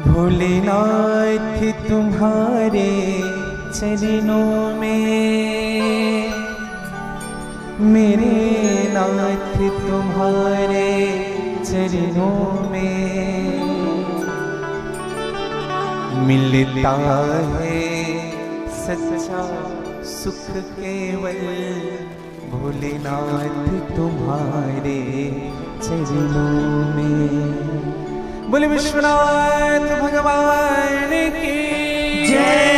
भोलेनाथ तुम्हारे चरणों में, मेरे नाथ तुम्हारे चरणों में मिलता है सच्चा सुख केवल। भोलेनाथ तुम्हारे चरणों में। बोले विश्वनाथ भगवान की जय।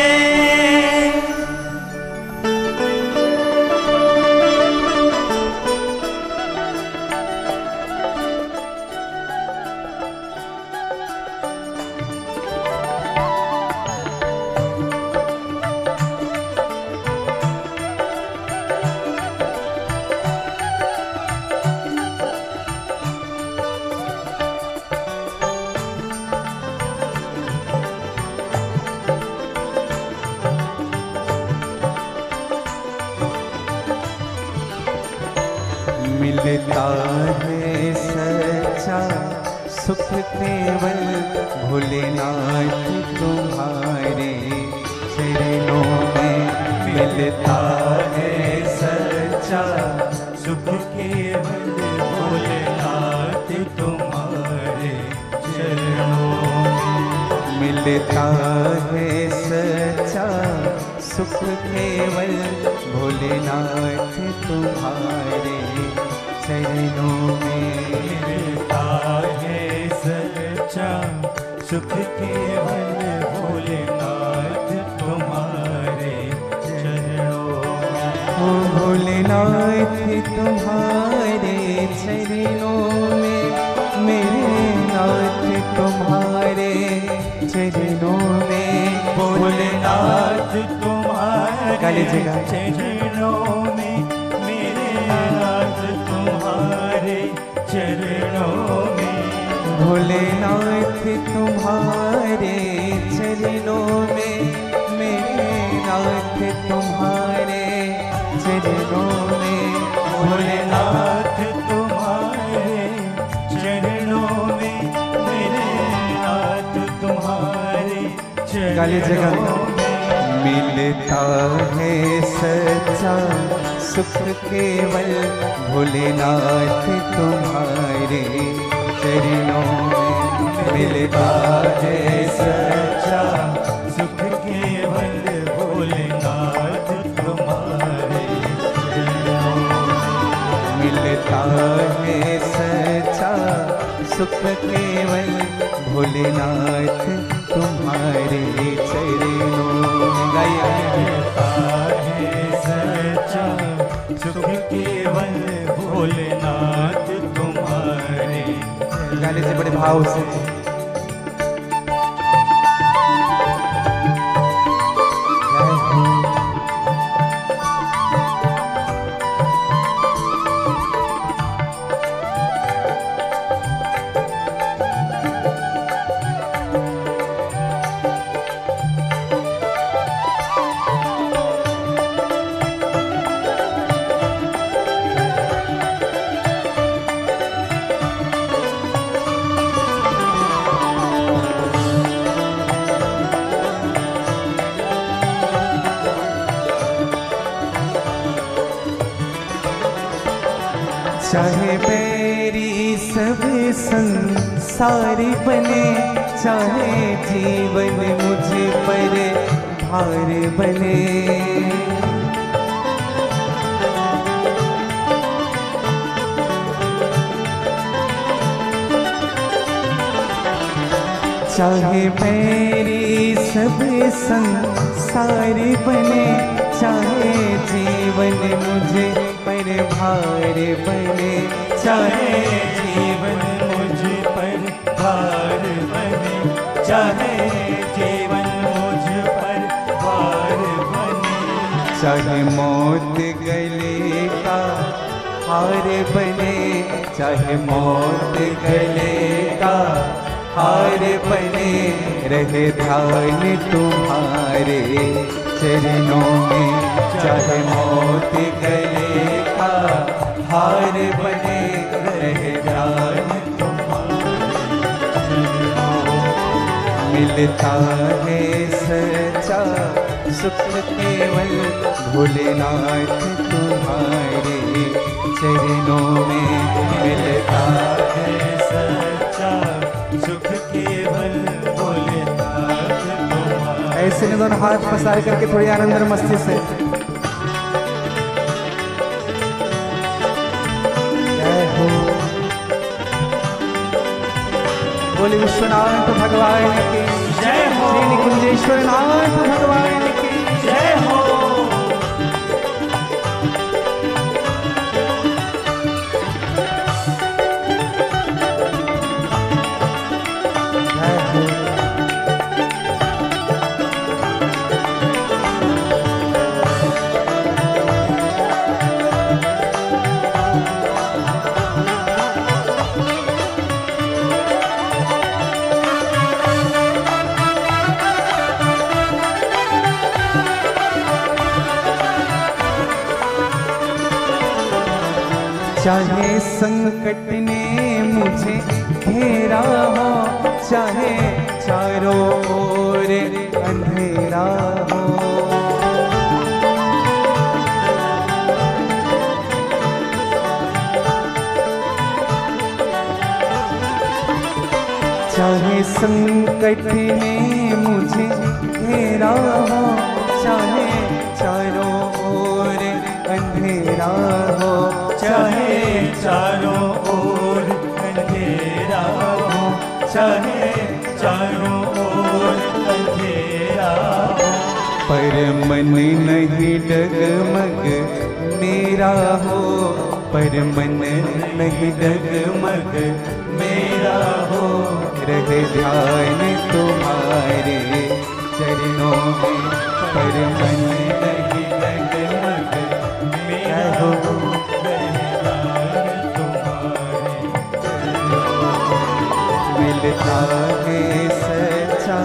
मिलता है सच्चा सुख केवल। भोलेनाथ तुम्हारे चरणों में मिलता है सच्चा सुख केवल। भोलेनाथ तुम्हारे चरणों में मिलता है सच्चा सुख केवल। भोलेनाथ तुम्हारे चरणों में मिलता है सच्चा सुख केवल। भोलेनाथ तुम्हारे चरणों में। भोलेनाथ तुम्हारे चरणों में, मेरे नाथ तुम्हारे चरणों में। भोलेनाथ तुम्हारे चरणों में, मेरे नाथ तुम्हारे चरणों में। भोलेनाथ तुम्हारे चरणों में, मेरे नाथ तुम्हारे चरणों में। भोलेनाथ तुम्हारे चरणों में, मेरे नाथ तुम्हारे चरणों में। मिलता है सच्चा सुख केवल। भोलेनाथ तुम्हारे चरणों में मिलता है सच्चा सुख केवल। भोलेनाथ तुम्हारे चरणों में मिलता है सच्चा सुख केवल। भोलेनाथ तुम्हारे चरणों में। मिलता है सच्चा सुख केवल। भोलेनाथ तुम्हारे। गाने से बड़े भाव से चाहे मेरी सब संसार बने, चाहे जीवन मुझ पर भार बने। चाहे मेरी सब संसार बने, चाहे जीवन मुझे पर भार बने। चाहे जीवन मुझ पर भार बने, चाहे जीवन मुझ पर भार बने। चाहे मौत गले का हार बने, चाहे मौत गले का हार बने। रहे ध्यान तुम्हारे चरणों में, चाहे मौत गले का हार बने। रहे ध्यान तुम्हारे मिलता है सच्चा सुख केवल भोलेनाथ तुम्हारे चरणों में। मिलता है सच्चा सुख केवल भोलेनाथ तुम्हारे। ऐसे में दोनों हाथ पसार करके थोड़ी आनंद और मस्ती से जय हो। बोले विश्वनाथ भगवान की जय हो। श्री निकुंजेश्वर नाथ भगवान की जय हो। जय हो। चाहे संकट ने मुझे घेरा हो, चाहे चारों ओर अंधेरा हो, चाहे संकट ने मुझे घेरा हो, चाहे चारों ओर अंधेरा हो, चाहे चारों ओर अंधेरा हो, चाहे चारों ओर अंधेरा हो, पर मन नहीं डगमग मेरा हो, पर मन नहीं डगमग मेरा हो, रहे ध्यान तुम्हारे चरणों में, पर मन नहीं डगमग मेरा हो। मिलता है सच्चा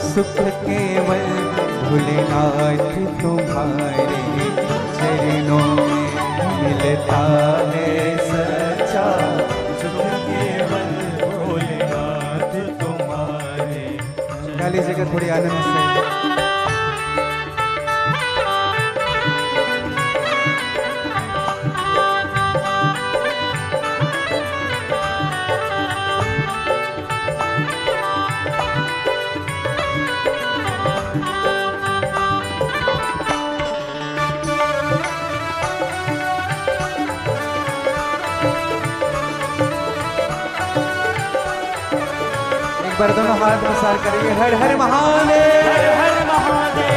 सुख केवल भोलेनाथ तुम्हारे चरणों में। मिलता है सच्चा सुख केवल भोलेनाथ तुम्हारे। गा लीजिएगा थोड़ी आनंद से। एक बार दोनों हाथ प्रसार करिए। हर हर महादेव, हर हर महादेव।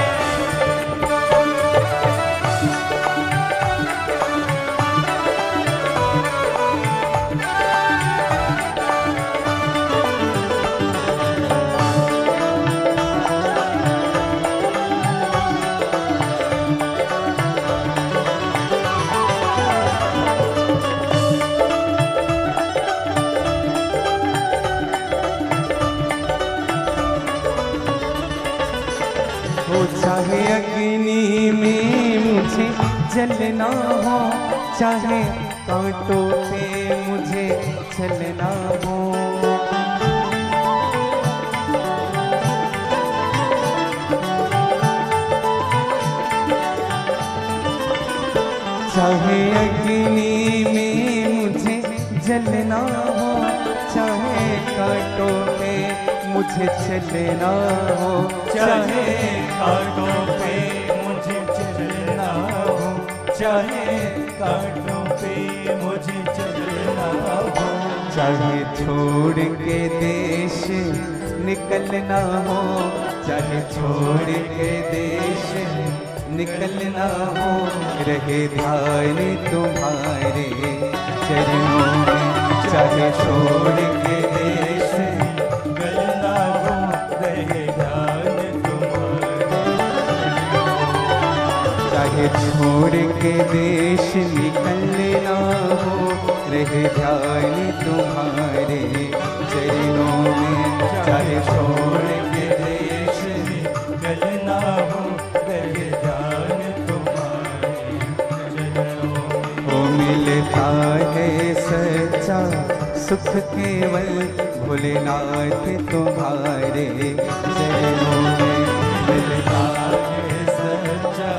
हो चाहे अग्नि में मुझे जलना हो, चाहे कांटों पे मुझे चलना हो, चाहे अग्नि में मुझे जलना हो, चाहे कांटों पे मुझे चलना हो, चाहे कांटों पे मुझे चलना हो, चाहे कांटों पे मुझे चलना हो, चाहे छोड़ के देश निकलना हो, चाहे छोड़ के देश निकलना हो, रहे ध्यान तुम्हारे चरणों में। चाहे छोड़ के देश गलना हो, रहे ध्यान तुम्हारे। चाहे छोड़ के देश निकलना हो, रहे ध्यान तुम्हारे चरणों में। चाहे छोड़ के देश गलना हो, रहे ध्यान तुम्हारे चरणों में। हो मिलता है सच्चा सुख केवल भोलेनाथ तुम्हारे चरणों में मिलता है सच्चा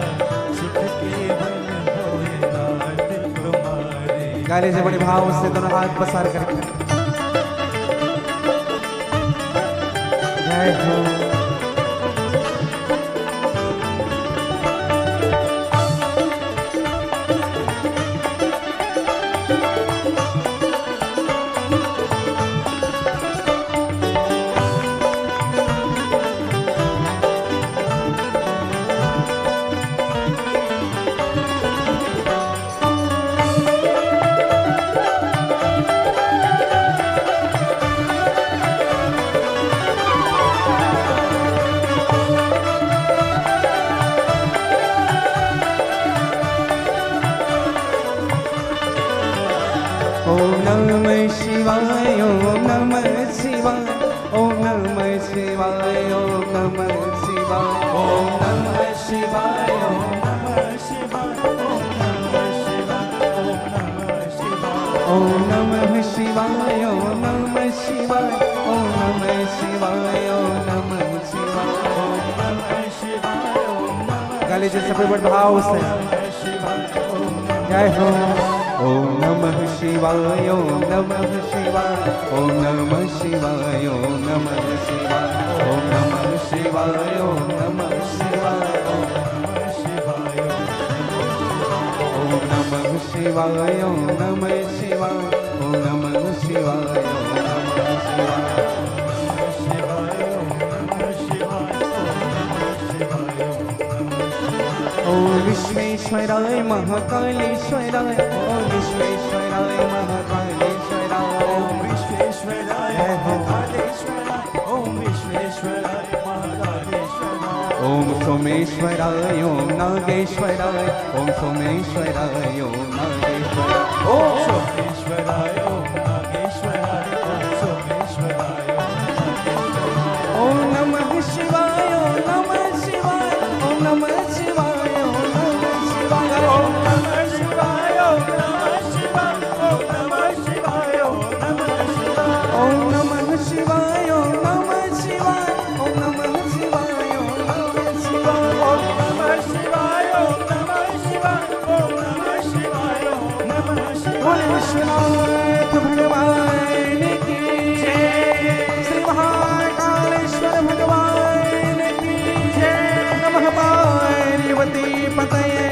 सुख केवल भोलेनाथ तुम्हारे। गा लीजिए बड़े भाव से दोनों हाथ पसार करके। जय हो। ओम नमः शिवाय ओम नमः शिवाय ओम नमः शिवाय ओम नमः शिवाय ओम नमः शिवाय ओम नमः शिवाय ओम नमः शिवाय ओम नमः शिवाय ओम नमः शिवाय ओम नमः शिवाय ओम नमः शिवाय ओम नमः शिवाय। गाली जैसे बड़े भाव से जय हो। ओम नमः शिवाय ओम नमः शिवाय ओम नमः शिवाय ओम नमः शिवाय ओम नमः शिवाय ओम नमः शिवाय ओम नमः शिवाय ओम नमः शिवाय ओम नमः शिवाय ओम विश्वेश्वराय महाकालेश्वराय ओम विश्वेश्वराय महाकालेश्वराय ओम विश्वेश्वराय महाकालेश्वराय ओम विश्वेश्वराय महाकालेश्वराय ओम सोमेश्वराय ओम नागेश्वराय ओम सोमेश्वराय ओम नागेश्वराय ओम सोमेश्वराय ओम नागेश्वराय ओम सोमेश्वराय ओम नमः शिवाय ओम नमः शिवाय ओम नमः शिवाय ओम नमः शिवाय ओम नमः शिवाय ओम नमः शिवाय ओम नमः शिवाय ओम नमः शिवाय ओम नमः शिवाय ओम नमः शिवाय ओम नमः शिवाय ओम नमः शिवाय ओम नमः शिवाय ओम नमः शिवाय ओम नमः शिवाय ओम नमः शिवाय। बोले विश्वनाथ भगवान की जय। श्री महाकालेश्वर भगवान की जय। नमः पार्वती पतये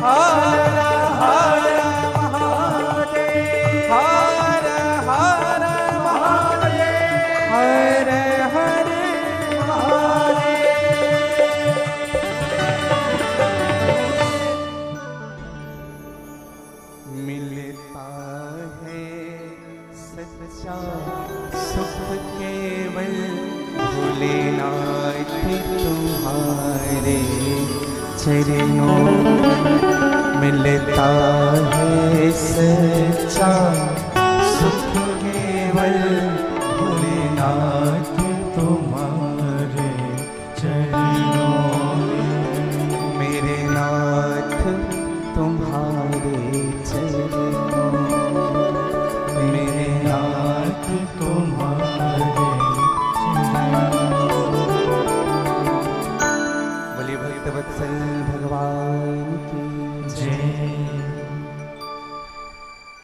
हर हर महादेव हर हर महादेव हर हर महादेव। मिलता है सच्चा सुख केवल भोलेनाथ तुम्हारे चरणों मिलता है सच्चा सुख केवल भोलेनाथ